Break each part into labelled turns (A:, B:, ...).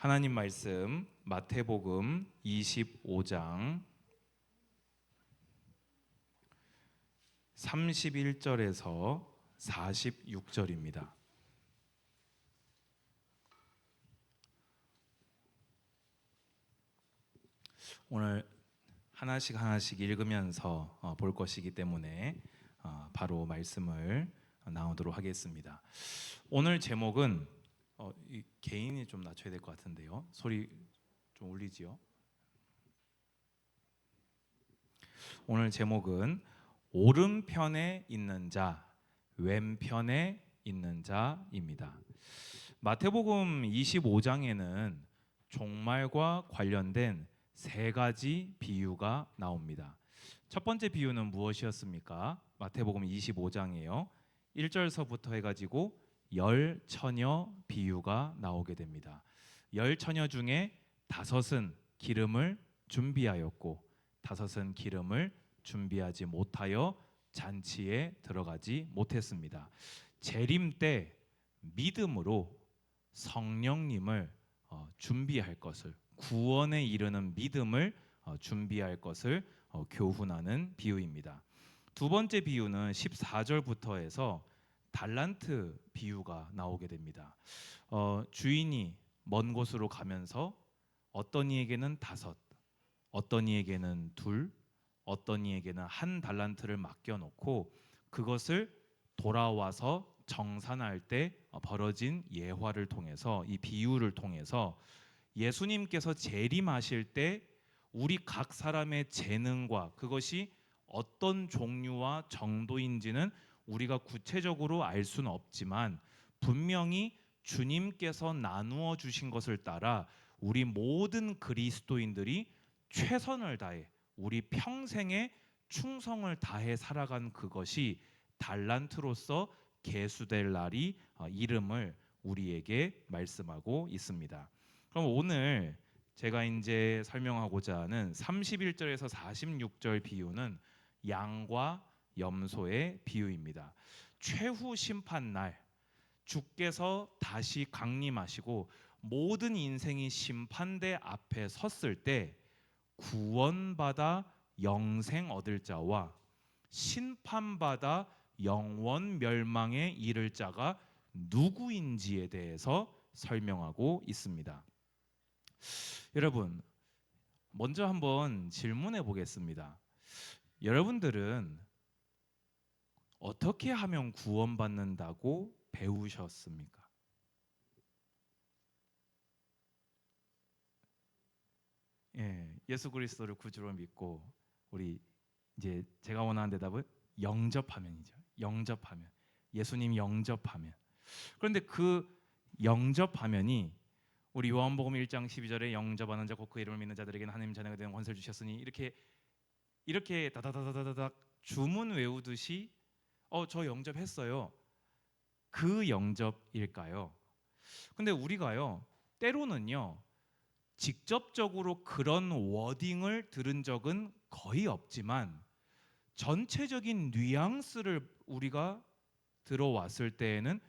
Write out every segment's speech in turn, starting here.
A: 하나님 말씀 마태복음 25장 31절에서 46절입니다. 오늘 하나씩 읽으면서 볼 것이기 때문에 바로 말씀을 나오도록 하겠습니다. 오늘 제목은 이 개인이 좀 낮춰야 될 것 같은데요. 소리 좀 올리지요. 오늘 제목은 오른편에 있는 자, 왼편에 있는 자입니다. 마태복음 25장에는 종말과 관련된 세 가지 비유가 나옵니다. 첫 번째 비유는 무엇이었습니까? 마태복음 25장이에요. 1절서부터 해가지고 열 처녀 비유가 나오게 됩니다. 열 처녀 중에 다섯은 기름을 준비하였고 다섯은 기름을 준비하지 못하여 잔치에 들어가지 못했습니다. 재림 때 믿음으로 성령님을 준비할 것을, 구원에 이르는 믿음을 준비할 것을 교훈하는 비유입니다. 두 번째 비유는 14절부터 해서 달란트 비유가 나오게 됩니다. 주인이 먼 곳으로 가면서 어떤 이에게는 다섯, 어떤 이에게는 둘, 어떤 이에게는 한 달란트를 맡겨놓고 그것을 돌아와서 정산할 때 벌어진 예화를 통해서, 이 비유를 통해서 예수님께서 재림하실 때 우리 각 사람의 재능과 그것이 어떤 종류와 정도인지는 우리가 구체적으로 알 수는 없지만 분명히 주님께서 나누어 주신 것을 따라 우리 모든 그리스도인들이 최선을 다해 우리 평생에 충성을 다해 살아간 그것이 달란트로서 계수될 날이 이름을 우리에게 말씀하고 있습니다. 그럼 오늘 제가 이제 설명하고자 하는 31절에서 46절 비유는 양과 염소의 비유입니다. 최후 심판 날 주께서 다시 강림하시고 모든 인생이 심판대 앞에 섰을 때 구원받아 영생 얻을 자와 심판받아 영원 멸망에 이를 자가 누구인지에 대해서 설명하고 있습니다. 여러분, 먼저 한번 질문해 보겠습니다. 여러분들은 어떻게 하면 구원받는다고 배우셨습니까? 예수 그리스도를 구주로 믿고 우리 이제 제가 원하는 대답은 영접하면이죠. 영접하면, 예수님 영접하면. 그런데 그 영접하면이 우리 요한복음 1장 12절에 영접하는 자 곧 그 이름을 믿는 자들에게는 하나님 자녀가 되는 권세를 주셨으니 이렇게 다다다다다닥 주문 외우듯이 저 영접했어요. 그 영접일까요? 근데 우리가요 때로는요 직접적으로 그런 워딩을 들은 적은 거의 없지만 전체적인 뉘앙스를 우리가 들어왔을 때에는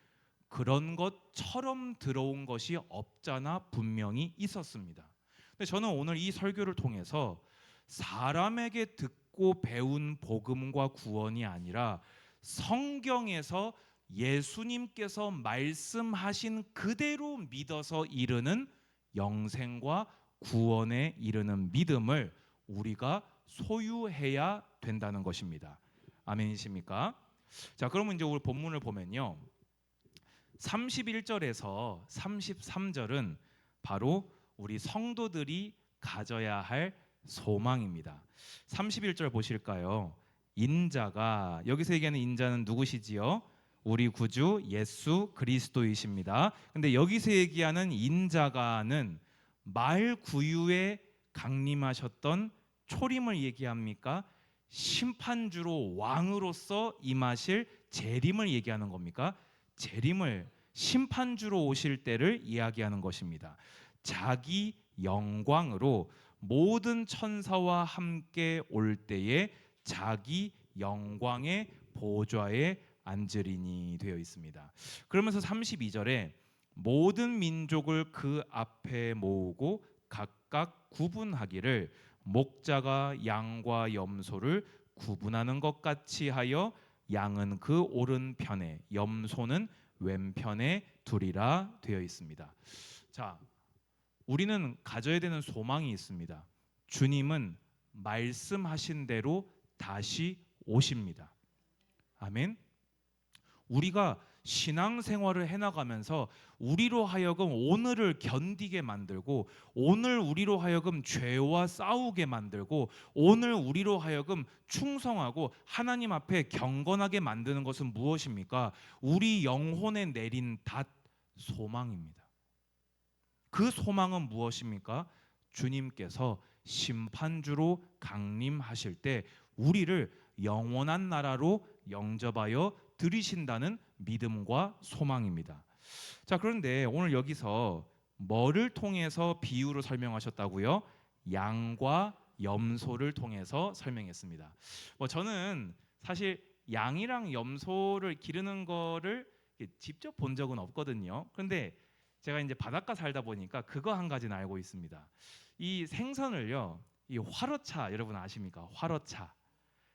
A: 그런 것처럼 들어온 것이 없잖아 분명히 있었습니다. 근데 저는 오늘 이 설교를 통해서 사람에게 듣고 배운 복음과 구원이 아니라 성경에서 예수님께서 말씀하신 그대로 믿어서 이르는 영생과 구원에 이르는 믿음을 우리가 소유해야 된다는 것입니다. 아멘이십니까? 자, 그러면 이제 우리 본문을 보면요 31절에서 33절은 바로 우리 성도들이 가져야 할 소망입니다. 31절 보실까요? 인자가, 여기서 얘기하는 인자는 누구시지요? 우리 구주 예수 그리스도이십니다. 근데 여기서 얘기하는 인자가는 말 구유에 강림하셨던 초림을 얘기합니까? 심판주로 왕으로서 임하실 재림을 얘기하는 겁니까? 재림을, 심판주로 오실 때를 이야기하는 것입니다. 자기 영광으로 모든 천사와 함께 올 때에 자기 영광의 보좌에 앉으리니 되어 있습니다. 그러면서 32절에 모든 민족을 그 앞에 모으고 각각 구분하기를 목자가 양과 염소를 구분하는 것 같이 하여 양은 그 오른편에 염소는 왼편에 두리라 되어 있습니다. 자, 우리는 가져야 되는 소망이 있습니다. 주님은 말씀하신 대로 다시 오십니다. 아멘. 우리가 신앙생활을 해나가면서 우리로 하여금 오늘을 견디게 만들고, 오늘 우리로 하여금 죄와 싸우게 만들고, 오늘 우리로 하여금 충성하고 하나님 앞에 경건하게 만드는 것은 무엇입니까? 우리 영혼에 내린 닷 소망입니다. 그 소망은 무엇입니까? 주님께서 심판주로 강림하실 때 우리를 영원한 나라로 영접하여 들이신다는 믿음과 소망입니다. 자, 그런데 오늘 여기서 뭐를 통해서 비유로 설명하셨다고요? 양과 염소를 통해서 설명했습니다. 저는 사실 양이랑 염소를 기르는 거를 직접 본 적은 없거든요. 그런데 제가 이제 바닷가 살다 보니까 그거 한 가지는 알고 있습니다. 이 생선을요, 이 화로차 여러분 아십니까? 화로차.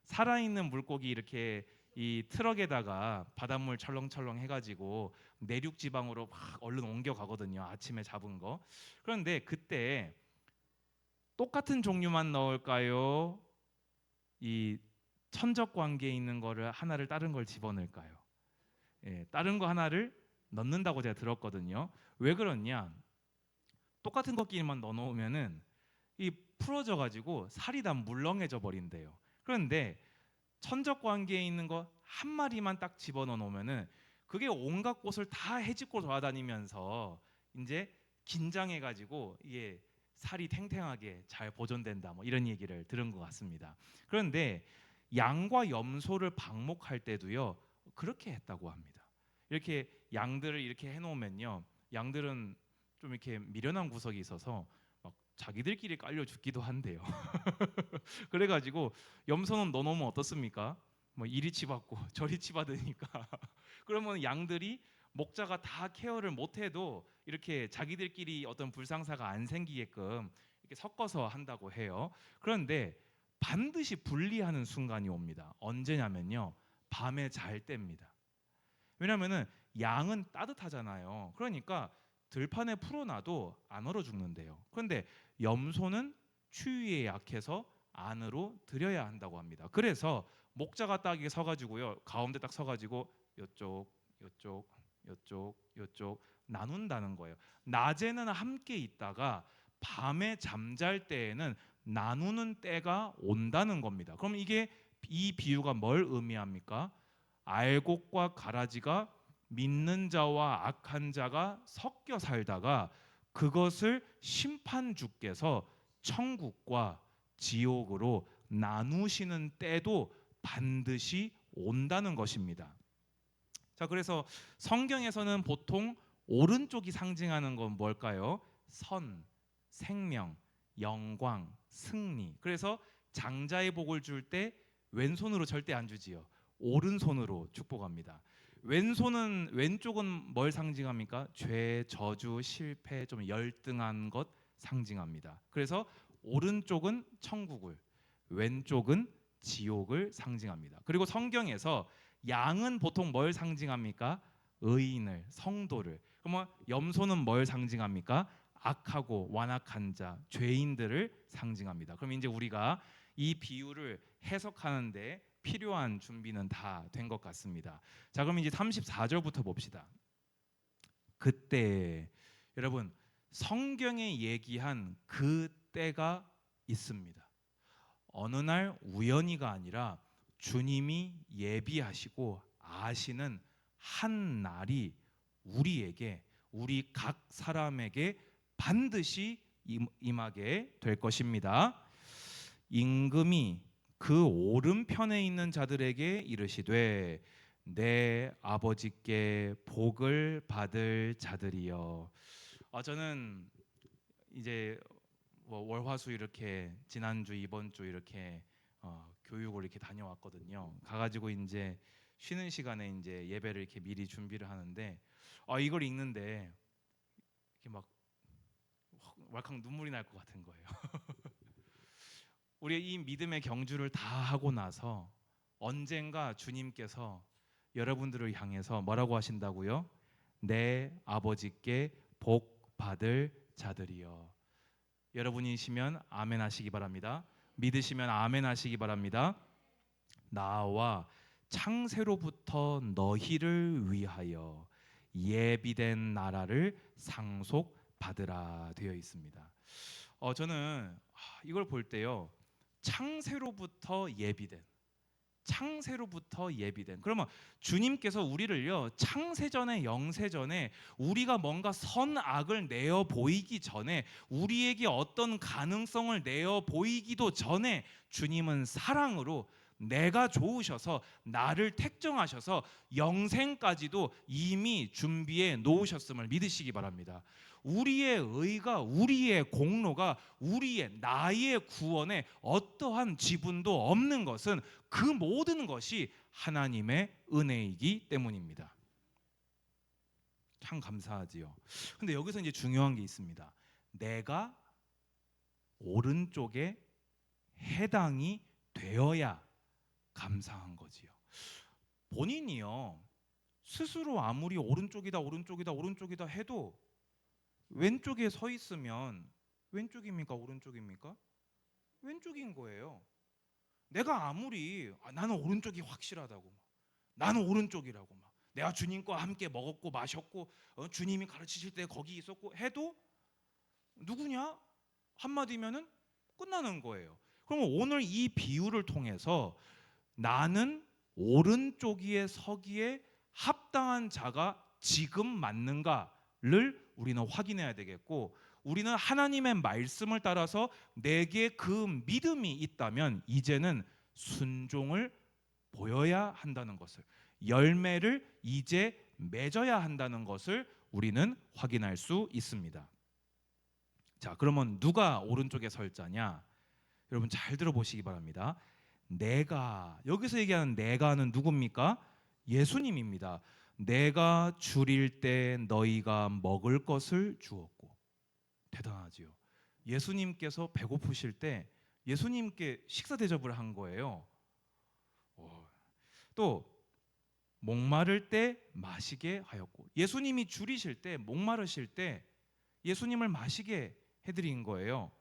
A: 살아있는 물고기 이렇게 이 트럭에다가 바닷물 철렁철렁 해가지고 내륙 지방으로 막 얼른 옮겨가거든요. 아침에 잡은 거. 그런데 그때 똑같은 종류만 넣을까요? 이 천적 관계에 있는 거를 하나를 다른 걸 집어넣을까요? 예, 다른 거 하나를 넣는다고 제가 들었거든요. 왜 그러냐? 똑같은 것끼리만 넣어놓으면은 이 풀어져 가지고 살이 다 물렁해져 버린대요. 그런데 천적 관계에 있는 거 한 마리만 딱 집어넣어 놓으면은 그게 온갖 곳을 다 헤집고 돌아다니면서 이제 긴장해 가지고 이게 살이 탱탱하게 잘 보존된다, 뭐 이런 얘기를 들은 것 같습니다. 그런데 양과 염소를 방목할 때도요 그렇게 했다고 합니다. 이렇게 양들을 이렇게 해놓으면요, 양들은 좀 이렇게 미련한 구석이 있어서 막 자기들끼리 깔려 죽기도 한대요. 그래가지고 염소는 넣어놓으면 어떻습니까? 뭐 이리 치받고 저리 치받으니까 그러면 양들이 목자가 다 케어를 못해도 이렇게 자기들끼리 어떤 불상사가 안 생기게끔 이렇게 섞어서 한다고 해요. 그런데 반드시 분리하는 순간이 옵니다. 언제냐면요, 밤에 잘 때입니다. 왜냐하면은 양은 따뜻하잖아요. 그러니까 들판에 풀어놔도 안 얼어 죽는데요. 그런데 염소는 추위에 약해서 안으로 들여야 한다고 합니다. 그래서 목자가 딱 이게 서가지고요, 가운데 딱 서가지고 요쪽, 요쪽, 요쪽, 요쪽 나눈다는 거예요. 낮에는 함께 있다가 밤에 잠잘 때에는 나누는 때가 온다는 겁니다. 그럼 이게 이 비유가 뭘 의미합니까? 알곡과 가라지가 믿는 자와 악한 자가 섞여 살다가 그것을 심판주께서 천국과 지옥으로 나누시는 때도 반드시 온다는 것입니다. 자, 그래서 성경에서는 보통 오른쪽이 상징하는 건 뭘까요? 선, 생명, 영광, 승리. 그래서 장자의 복을 줄 때 왼손으로 절대 안 주지요. 오른손으로 축복합니다. 왼쪽은 뭘 상징합니까? 죄, 저주, 실패, 좀 열등한 것 상징합니다. 그래서 오른쪽은 천국을, 왼쪽은 지옥을 상징합니다. 그리고 성경에서 양은 보통 뭘 상징합니까? 의인을, 성도를. 그러면 염소는 뭘 상징합니까? 악하고 완악한 자, 죄인들을 상징합니다. 그럼 이제 우리가 이 비유를 해석하는데 필요한 준비는 다 된 것 같습니다. 자, 그럼 이제 34절부터 봅시다. 그때, 여러분, 성경에 얘기한 그 때가 있습니다. 어느 날 우연히가 아니라 주님이 예비하시고 아시는 한 날이 우리에게, 우리 각 사람에게 반드시 임하게 될 것입니다. 임금이 그 오른편에 있는 자들에게 이르시되 내 아버지께 복을 받을 자들이여. 저는 이제 월화수 이렇게 지난주 이번주 이렇게 교육을 이렇게 다녀왔거든요. 가가지고 이제 쉬는 시간에 이제 예배를 이렇게 미리 준비를 하는데 이걸 읽는데 이렇게 막 왈칵 눈물이 날 것 같은 거예요. 우리 이 믿음의 경주를 다 하고 나서 언젠가 주님께서 여러분들을 향해서 뭐라고 하신다고요? 내 아버지께 복 받을 자들이여. 여러분이시면 아멘 하시기 바랍니다. 믿으시면 아멘 하시기 바랍니다. 나와 창세로부터 너희를 위하여 예비된 나라를 상속받으라 되어 있습니다. 저는 이걸 볼 때요, 창세로부터 예비된. 그러면 주님께서 우리를요, 창세전에 영세전에 우리가 뭔가 선악을 내어 보이기 전에, 우리에게 어떤 가능성을 내어 보이기도 전에 주님은 사랑으로 내가 좋으셔서 나를 택정하셔서 영생까지도 이미 준비해 놓으셨음을 믿으시기 바랍니다. 우리의 의가, 우리의 공로가, 나의 구원에 어떠한 지분도 없는 것은 그 모든 것이 하나님의 은혜이기 때문입니다. 참 감사하지요. 근데 여기서 이제 중요한 게 있습니다. 내가 오른쪽에 해당이 되어야 감사한 거지요. 본인이요, 스스로 아무리 오른쪽이다 해도 왼쪽에 서 있으면 왼쪽입니까 오른쪽입니까? 왼쪽인 거예요. 내가 아무리 나는 오른쪽이 확실하다고, 나는 오른쪽이라고 막 내가 주님과 함께 먹었고 마셨고 주님이 가르치실 때 거기 있었고 해도 누구냐? 한마디면은 끝나는 거예요. 그러면 오늘 이 비유를 통해서 나는 오른쪽에 서기에 합당한 자가 지금 맞는가를 우리는 확인해야 되겠고, 우리는 하나님의 말씀을 따라서 내게 그 믿음이 있다면 이제는 순종을 보여야 한다는 것을, 열매를 이제 맺어야 한다는 것을 우리는 확인할 수 있습니다. 자, 그러면 누가 오른쪽에 설 자냐? 여러분 잘 들어보시기 바랍니다. 내가, 여기서 얘기하는 내가는 누굽니까? 예수님입니다. 내가 줄일 때 너희가 먹을 것을 주었고. 대단하지요. 예수님께서 배고프실 때 예수님께 식사 대접을 한 거예요. 또 목마를 때 마시게 하였고, 예수님이 줄이실 때, 목마르실 때 예수님을 마시게 해드린 거예요.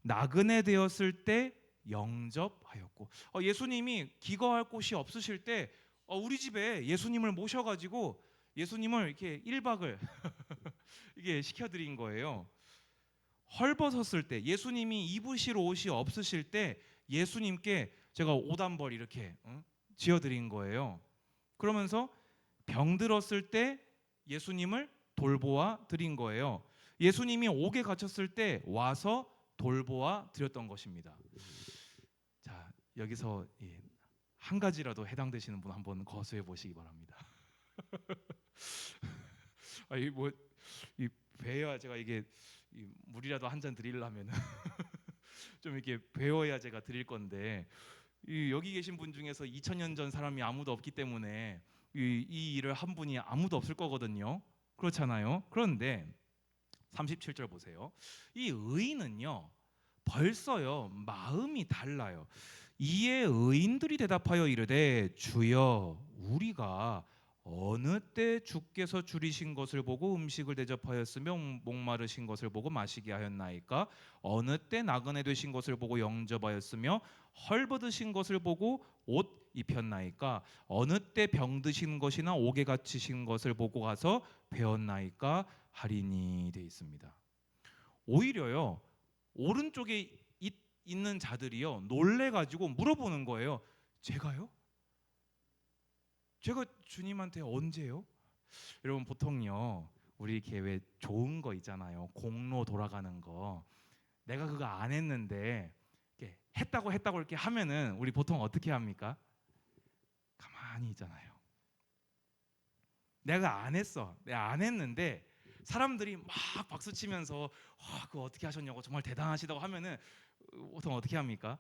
A: 나그네 되었을 때 영접하였고, 예수님이 기거할 곳이 없으실 때 우리 집에 예수님을 모셔가지고 예수님을 이렇게 1박을 이게 시켜드린 거예요. 헐벗었을 때, 예수님이 입으실 옷이 없으실 때 예수님께 제가 옷 한 벌 이렇게 지어드린 거예요. 그러면서 병들었을 때 예수님을 돌보아 드린 거예요. 예수님이 옥에 갇혔을 때 와서 돌보아 드렸던 것입니다. 자, 여기서 한 가지라도 해당되시는 분 한번 거수해 보시기 바랍니다. 이 배워야 제가 이게 물이라도 한 잔 드리려면 좀 이렇게 배워야 제가 드릴 건데, 여기 계신 분 중에서 2000년 전 사람이 아무도 없기 때문에 이 일을 한 분이 아무도 없을 거거든요. 그렇잖아요. 그런데 37절 보세요. 이 의인은요 벌써요 마음이 달라요. 이에 의인들이 대답하여 이르되 주여 우리가 어느 때 주께서 줄이신 것을 보고 음식을 대접하였으며 목마르신 것을 보고 마시게 하였나이까? 어느 때 나그네 되신 것을 보고 영접하였으며 헐벗으신 것을 보고 옷 입혔나이까? 어느 때 병드신 것이나 옥에 갇히신 것을 보고 가서 배웠나이까? 하리니 돼 있습니다. 오히려요 오른쪽에 있는 자들이요 놀래가지고 물어보는 거예요. 제가요? 제가 주님한테 언제요? 여러분 보통요 우리 교회 좋은 거 있잖아요. 공로 돌아가는 거. 내가 그거 안 했는데 이렇게 했다고 이렇게 하면은 우리 보통 어떻게 합니까? 가만히 있잖아요. 내가 안 했어. 내가 안 했는데 사람들이 막 박수 치면서 그거 어떻게 하셨냐고 정말 대단하시다고 하면은 보통 어떻게 합니까?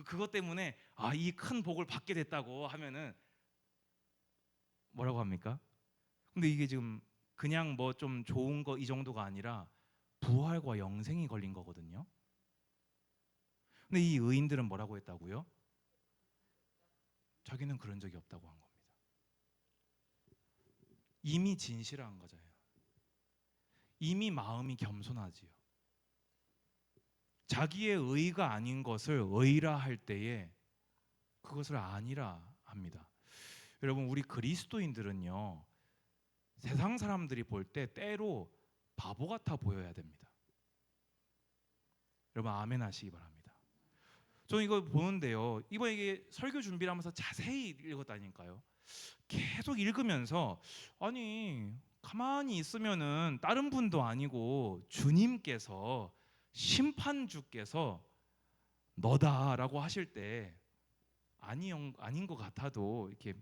A: 그것 때문에 이 큰 복을 받게 됐다고 하면은 뭐라고 합니까? 근데 이게 지금 그냥 뭐 좀 좋은 거 이 정도가 아니라 부활과 영생이 걸린 거거든요. 근데 이 의인들은 뭐라고 했다고요? 자기는 그런 적이 없다고 한 겁니다. 이미 진실한 거잖아요. 이미 마음이 겸손하지요. 자기의 의가 아닌 것을 의라 할 때에 그것을 아니라 합니다. 여러분, 우리 그리스도인들은요, 세상 사람들이 볼 때 때로 바보 같아 보여야 됩니다. 여러분, 아멘 하시기 바랍니다. 저는 이거 보는데요, 이번에 이게 설교 준비를 하면서 자세히 읽었다니까요. 계속 읽으면서 아니, 가만히 있으면은 다른 분도 아니고 주님께서, 심판주께서 너다라고 하실 때 아닌 것 같아도 이렇게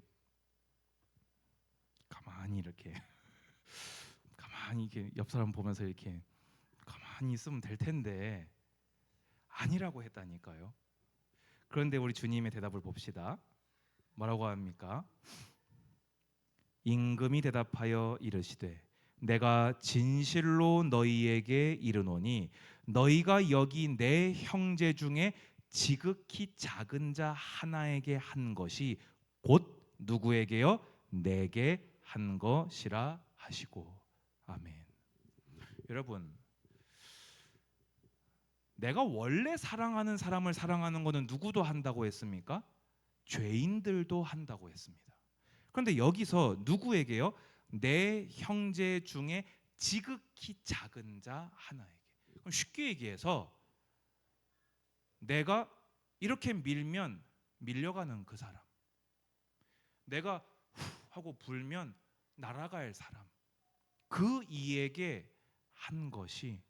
A: 가만히 이렇게 가만히 이렇게 옆 사람 보면서 이렇게 가만히 있으면 될 텐데 아니라고 했다니까요. 그런데 우리 주님의 대답을 봅시다. 뭐라고 합니까? 임금이 대답하여 이르시되 내가 진실로 너희에게 이르노니 너희가 여기 내 형제 중에 지극히 작은 자 하나에게 한 것이 곧 누구에게요? 내게 한 것이라 하시고. 아멘. 여러분, 내가 원래 사랑하는 사람을 사랑하는 것은 누구도 한다고 했습니까? 죄인들도 한다고 했습니다. 그런데 여기서 누구에게요? 내 형제 중에 지극히 작은 자 하나에게. 그럼 쉽게 얘기해서 내가 이렇게 밀면 밀려가는 그 사람, 내가 후 하고 불면 날아갈 사람, 그 이에게 한 것이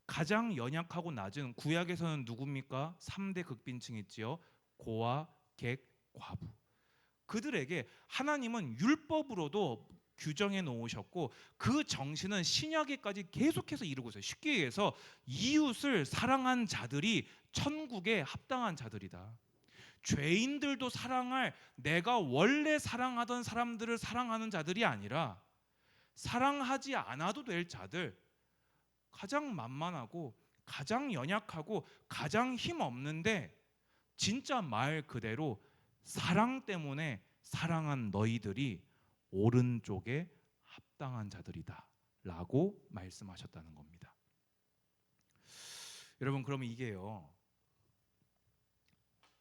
A: 가장 연약하고 낮은, 구약에서는 누굽니까? 3대 극빈층 있지요. 고아, 객, 과부. 그들에게 하나님은 율법으로도 규정해 놓으셨고 그 정신은 신약에까지 계속해서 이루고 있어요. 쉽게 얘기해서 이웃을 사랑한 자들이 천국에 합당한 자들이다. 죄인들도 사랑할, 내가 원래 사랑하던 사람들을 사랑하는 자들이 아니라 사랑하지 않아도 될 자들, 가장 만만하고 가장 연약하고 가장 힘 없는데 진짜 말 그대로 사랑 때문에 사랑한 너희들이 오른쪽에 합당한 자들이다 라고 말씀하셨다는 겁니다. 여러분, 그러면 이게요,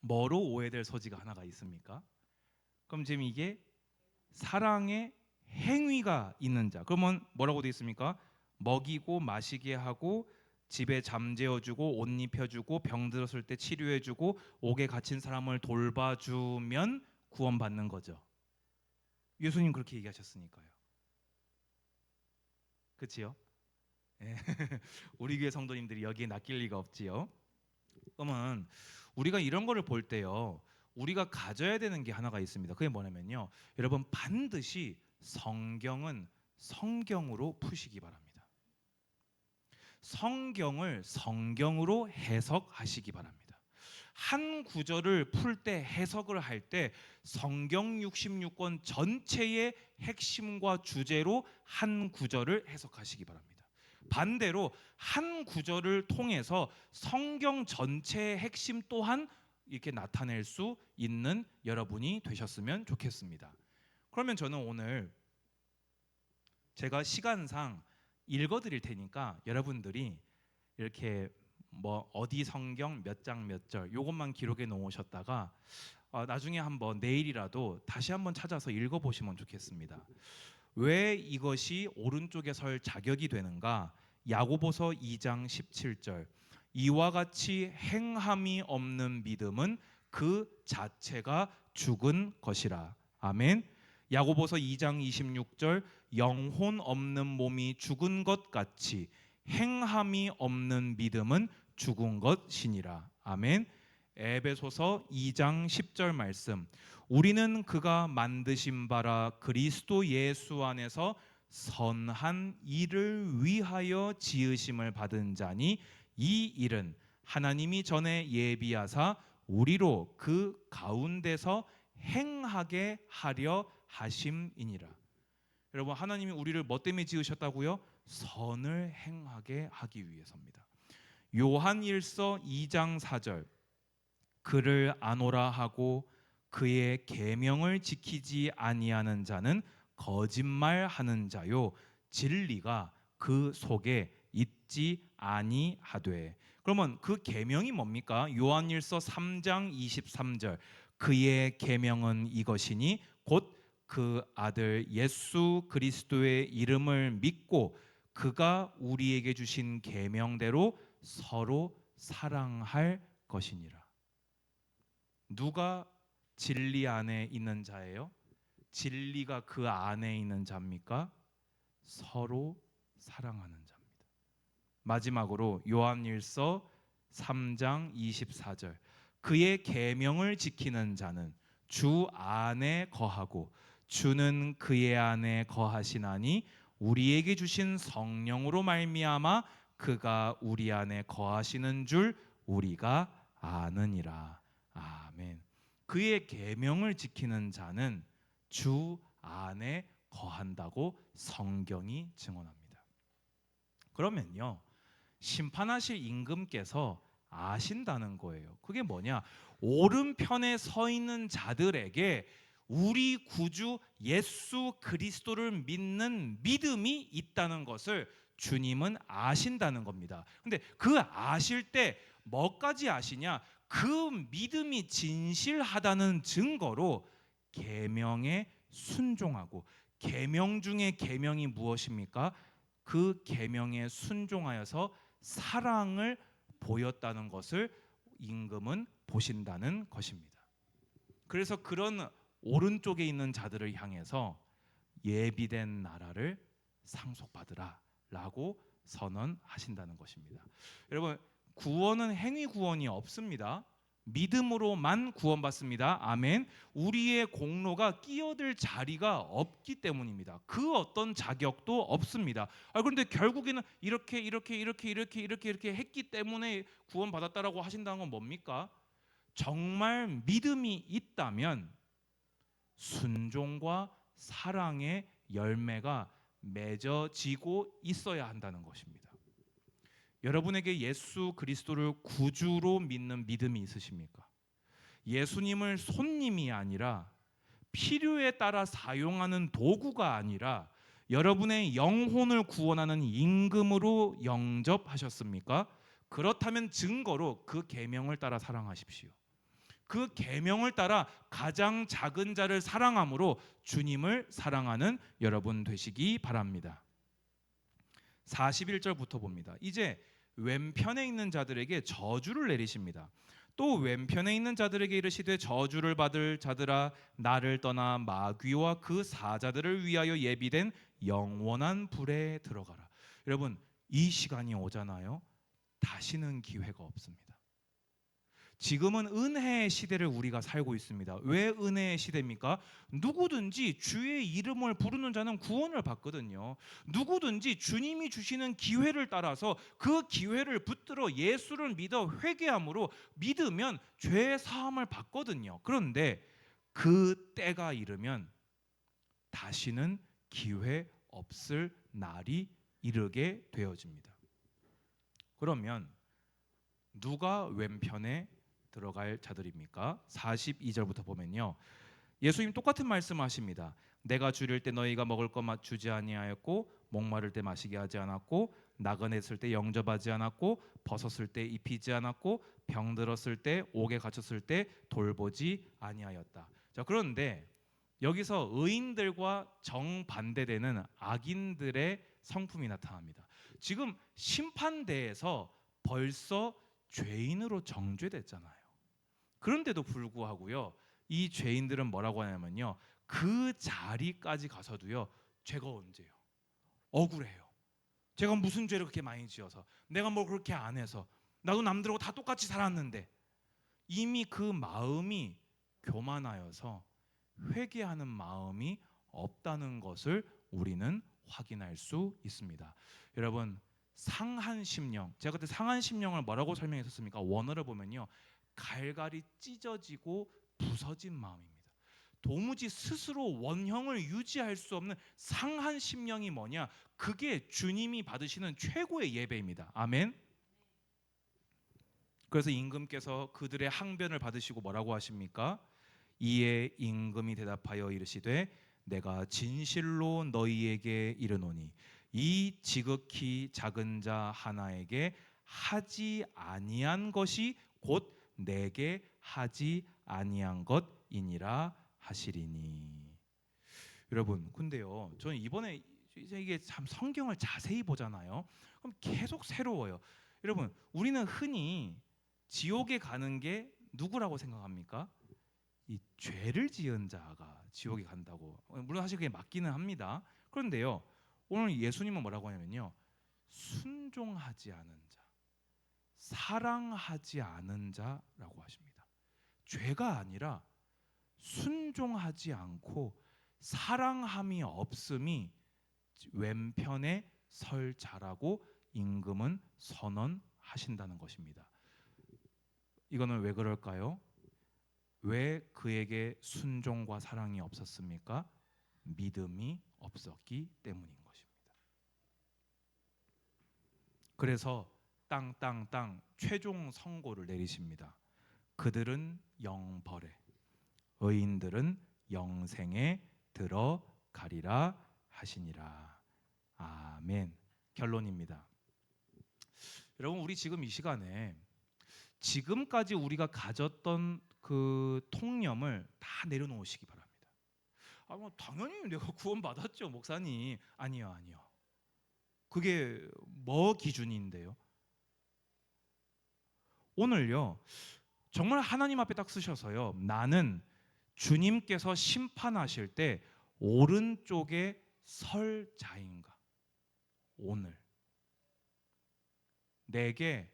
A: 뭐로 오해될 소지가 하나가 있습니까? 그럼 지금 이게 사랑의 행위가 있는 자, 그러면 뭐라고 되어 있습니까? 먹이고 마시게 하고 집에 잠재워주고 옷 입혀주고 병 들었을 때 치료해주고 옥에 갇힌 사람을 돌봐주면 구원받는 거죠. 예수님 그렇게 얘기하셨으니까요. 그렇지요? 예. 우리 교회 성도님들이 여기에 낚일 리가 없지요. 그러면 우리가 이런 거를 볼 때요, 우리가 가져야 되는 게 하나가 있습니다. 그게 뭐냐면요, 여러분 반드시 성경은 성경으로 푸시기 바랍니다. 성경을 성경으로 해석하시기 바랍니다. 한 구절을 풀 때, 해석을 할 때 성경 66권 전체의 핵심과 주제로 한 구절을 해석하시기 바랍니다. 반대로 한 구절을 통해서 성경 전체의 핵심 또한 이렇게 나타낼 수 있는 여러분이 되셨으면 좋겠습니다. 그러면 저는 오늘 제가 시간상 읽어드릴 테니까 여러분들이 이렇게 뭐 어디 성경 몇 장 몇 절 요것만 기록해 놓으셨다가 나중에 한번 내일이라도 다시 한번 찾아서 읽어보시면 좋겠습니다. 왜 이것이 오른쪽에 설 자격이 되는가? 야고보서 2장 17절, 이와 같이 행함이 없는 믿음은 그 자체가 죽은 것이라. 아멘. 야고보서 2장 26절, 영혼 없는 몸이 죽은 것 같이 행함이 없는 믿음은 죽은 것이니라. 아멘. 에베소서 2장 10절 말씀, 우리는 그가 만드신 바라 그리스도 예수 안에서 선한 일을 위하여 지으심을 받은 자니 이 일은 하나님이 전에 예비하사 우리로 그 가운데서 행하게 하려 하심이니라. 여러분, 하나님이 우리를 뭐 때문에 지으셨다고요? 선을 행하게 하기 위해서입니다. 요한 1서 2장 4절, 그를 아노라 하고 그의 계명을 지키지 아니하는 자는 거짓말하는 자요 진리가 그 속에 있지 아니하되. 그러면 그 계명이 뭡니까? 요한일서 3장 23절, 그의 계명은 이것이니 곧 그 아들 예수 그리스도의 이름을 믿고 그가 우리에게 주신 계명대로 서로 사랑할 것이니라. 누가 진리 안에 있는 자예요? 진리가 그 안에 있는 자입니까? 서로 사랑하는 자입니다. 마지막으로 요한일서 3장 24절, 그의 계명을 지키는 자는 주 안에 거하고 주는 그의 안에 거하시나니 우리에게 주신 성령으로 말미암아 그가 우리 안에 거하시는 줄 우리가 아느니라. 아멘. 그의 계명을 지키는 자는 주 안에 거한다고 성경이 증언합니다. 그러면요, 심판하실 임금께서 아신다는 거예요. 그게 뭐냐? 오른편에 서 있는 자들에게 우리 구주 예수 그리스도를 믿는 믿음이 있다는 것을 주님은 아신다는 겁니다. 근데 그 아실 때 뭐까지 아시냐? 그 믿음이 진실하다는 증거로 계명에 순종하고, 계명 중에 계명이 무엇입니까? 그 계명에 순종하여서 사랑을 보였다는 것을 임금은 보신다는 것입니다. 그래서 그런 오른쪽에 있는 자들을 향해서 예비된 나라를 상속받으라 라고 선언하신다는 것입니다. 여러분, 구원은 행위 구원이 없습니다. 믿음으로만 구원받습니다. 아멘. 우리의 공로가 끼어들 자리가 없기 때문입니다. 그 어떤 자격도 없습니다. 그런데 결국에는 이렇게 했기 때문에 구원받았다라고 하신다는 건 뭡니까? 정말 믿음이 있다면 순종과 사랑의 열매가 맺어지고 있어야 한다는 것입니다. 여러분에게 예수 그리스도를 구주로 믿는 믿음이 있으십니까? 예수님을 손님이 아니라 필요에 따라 사용하는 도구가 아니라 여러분의 영혼을 구원하는 임금으로 영접하셨습니까? 그렇다면 증거로 그 계명을 따라 사랑하십시오. 그 계명을 따라 가장 작은 자를 사랑함으로 주님을 사랑하는 여러분 되시기 바랍니다. 41절부터 봅니다. 이제 왼편에 있는 자들에게 저주를 내리십니다. 또 왼편에 있는 자들에게 이르시되 저주를 받을 자들아 나를 떠나 마귀와 그 사자들을 위하여 예비된 영원한 불에 들어가라. 여러분, 이 시간이 오잖아요. 다시는 기회가 없습니다. 지금은 은혜의 시대를 우리가 살고 있습니다. 왜 은혜의 시대입니까? 누구든지 주의 이름을 부르는 자는 구원을 받거든요. 누구든지 주님이 주시는 기회를 따라서 그 기회를 붙들어 예수를 믿어 회개함으로 믿으면 죄 사함을 받거든요. 그런데 그 때가 이르면 다시는 기회 없을 날이 이르게 되어집니다. 그러면 누가 왼편에 들어갈 자들입니까? 42절부터 보면요, 예수님 똑같은 말씀하십니다. 내가 줄일 때 너희가 먹을 것 주지 아니하였고 목마를 때 마시게 하지 않았고 나그네했을 때 영접하지 않았고 벗었을 때 입히지 않았고 병들었을 때 옥에 갇혔을 때 돌보지 아니하였다. 자, 그런데 여기서 의인들과 정반대되는 악인들의 성품이 나타납니다. 지금 심판대에서 벌써 죄인으로 정죄됐잖아요. 그런데도 불구하고요, 이 죄인들은 뭐라고 하냐면요, 그 자리까지 가서도요, 죄가 언제요? 억울해요. 제가 무슨 죄를 그렇게 많이 지어서, 내가 뭘 그렇게 안 해서, 나도 남들하고 다 똑같이 살았는데, 이미 그 마음이 교만하여서 회개하는 마음이 없다는 것을 우리는 확인할 수 있습니다. 여러분, 상한 심령, 제가 그때 상한 심령을 뭐라고 설명했었습니까? 원어를 보면요, 갈갈이 찢어지고 부서진 마음입니다. 도무지 스스로 원형을 유지할 수 없는 상한 심령이 뭐냐? 그게 주님이 받으시는 최고의 예배입니다. 아멘. 그래서 임금께서 그들의 항변을 받으시고 뭐라고 하십니까? 이에 임금이 대답하여 이르시되 내가 진실로 너희에게 이르노니 이 지극히 작은 자 하나에게 하지 아니한 것이 곧 내게 하지 아니한 것이니라 하시리니. 여러분, 근데요, 저는 이번에 이게 참 성경을 자세히 보잖아요. 그럼 계속 새로워요. 여러분, 우리는 흔히 지옥에 가는 게 누구라고 생각합니까? 이 죄를 지은 자가 지옥에 간다고. 물론 사실 그게 맞기는 합니다. 그런데요, 오늘 예수님은 뭐라고 하냐면요, 순종하지 않은 자, 사랑하지 않은 자라고 하십니다. 죄가 아니라 순종하지 않고 사랑함이 없음이 왼편에 설 자라고 임금은 선언하신다는 것입니다. 이거는 왜 그럴까요? 왜 그에게 순종과 사랑이 없었습니까? 믿음이 없었기 때문인 것입니다. 그래서 땅 최종 선고를 내리십니다. 그들은 영벌에, 의인들은 영생에 들어가리라 하시니라. 아멘. 결론입니다. 여러분, 우리 지금 이 시간에 지금까지 우리가 가졌던 그 통념을 다 내려놓으시기 바랍니다. 뭐 당연히 내가 구원받았죠, 목사님. 아니요. 그게 뭐 기준인데요? 오늘요, 정말 하나님 앞에 딱 쓰셔서요, 나는 주님께서 심판하실 때 오른쪽에 설 자인가? 오늘 내게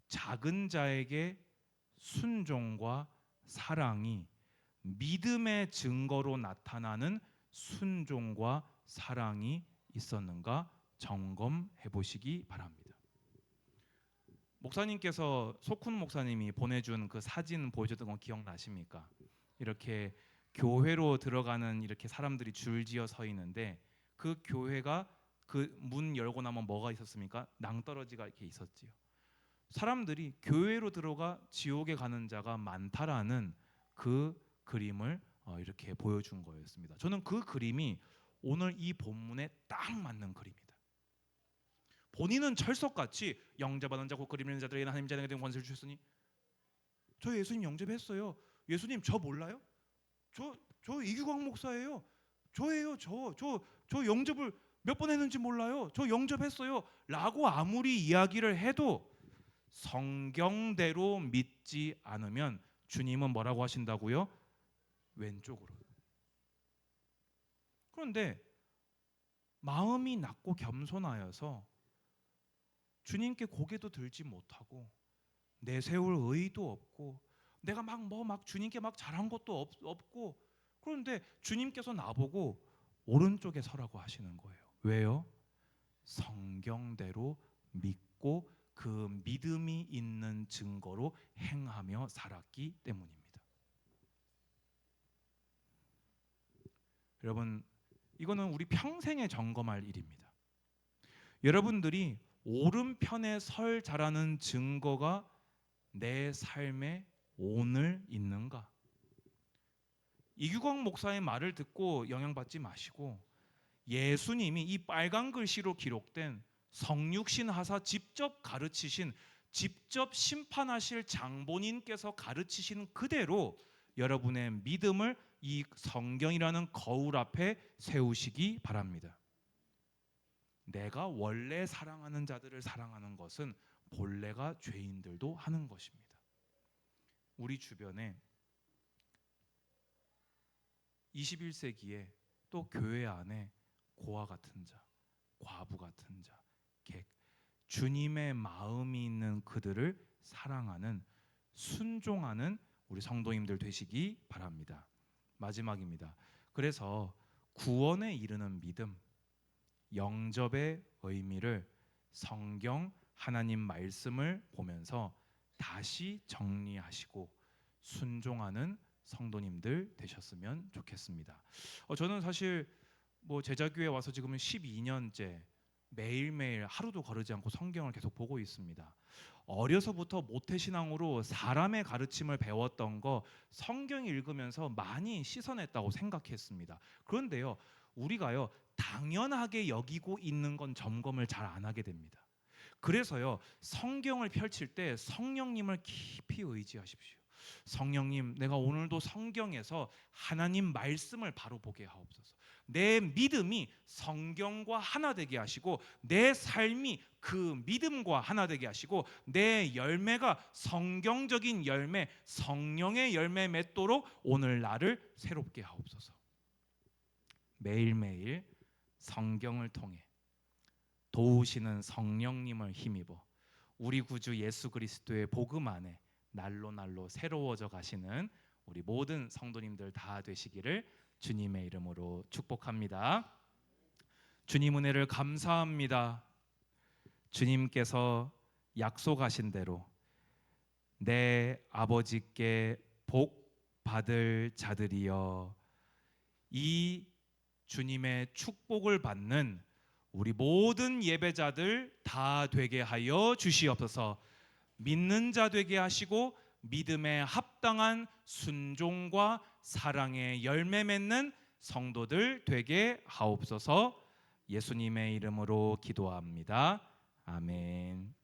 A: 작은 자에게 순종과 사랑이 믿음의 증거로 나타나는 순종과 사랑이 있었는가 점검해 보시기 바랍니다. 목사님께서 소쿤 목사님이 보내준 그 사진 보여줬던 거 기억나십니까? 이렇게 교회로 들어가는 이렇게 사람들이 줄지어 서 있는데 그 교회가 그 문 열고 나면 뭐가 있었습니까? 낭떠러지가 이렇게 있었지요. 사람들이 교회로 들어가 지옥에 가는 자가 많다라는 그 그림을 이렇게 보여준 거였습니다. 저는 그 그림이 오늘 이 본문에 딱 맞는 그림이다. 본인은 철석같이 영접하는 자 곧 그림 있는 자들에게 하나님 자녀가 된 권세를 주셨으니. 저 예수님 영접했어요. 예수님 저 몰라요? 저 이규광 목사예요. 저예요. 저 영접을 몇 번 했는지 몰라요. 저 영접했어요. 라고 아무리 이야기를 해도 성경대로 믿지 않으면 주님은 뭐라고 하신다고요? 왼쪽으로. 그런데 마음이 낮고 겸손하여서 주님께 고개도 들지 못하고 내세울 의도 없고 내가 막 주님께 막 잘한 것도 없고 그런데 주님께서 나보고 오른쪽에 서라고 하시는 거예요. 왜요? 성경대로 믿고 그 믿음이 있는 증거로 행하며 살았기 때문입니다. 여러분, 이거는 우리 평생에 점검할 일입니다. 여러분들이 오른편에 설 자라는 증거가 내 삶에 오늘 있는가? 이규광 목사의 말을 듣고 영향받지 마시고 예수님이 이 빨간 글씨로 기록된 성육신 하사 직접 가르치신, 직접 심판하실 장본인께서 가르치신 그대로 여러분의 믿음을 이 성경이라는 거울 앞에 세우시기 바랍니다. 내가 원래 사랑하는 자들을 사랑하는 것은 본래가 죄인들도 하는 것입니다. 우리 주변에 21세기에 또 교회 안에 고아 같은 자, 과부 같은 자, 객, 주님의 마음이 있는 그들을 사랑하는, 순종하는 우리 성도님들 되시기 바랍니다. 마지막입니다. 그래서 구원에 이르는 믿음, 영접의 의미를 성경 하나님 말씀을 보면서 다시 정리하시고 순종하는 성도님들 되셨으면 좋겠습니다. 저는 사실 제자교회 와서 지금은 12년째 매일매일 하루도 거르지 않고 성경을 계속 보고 있습니다. 어려서부터 모태신앙으로 사람의 가르침을 배웠던 거 성경 읽으면서 많이 씻어냈다고 생각했습니다. 그런데요, 우리가요 당연하게 여기고 있는 건 점검을 잘 안 하게 됩니다. 그래서요, 성경을 펼칠 때 성령님을 깊이 의지하십시오. 성령님, 내가 오늘도 성경에서 하나님 말씀을 바로 보게 하옵소서. 내 믿음이 성경과 하나 되게 하시고, 내 삶이 그 믿음과 하나 되게 하시고, 내 열매가 성경적인 열매, 성령의 열매 맺도록 오늘 나를 새롭게 하옵소서. 매일매일 성경을 통해 도우시는 성령님을 힘입어 우리 구주 예수 그리스도의 복음 안에 날로 날로 새로워져 가시는 우리 모든 성도님들 다 되시기를 주님의 이름으로 축복합니다. 주님 은혜를 감사합니다. 주님께서 약속하신 대로 내 아버지께 복 받을 자들이여, 이 주님의 축복을 받는 우리 모든 예배자들 다 되게 하여 주시옵소서. 믿는 자 되게 하시고 믿음에 합당한 순종과 사랑의 열매 맺는 성도들 되게 하옵소서. 예수님의 이름으로 기도합니다. 아멘.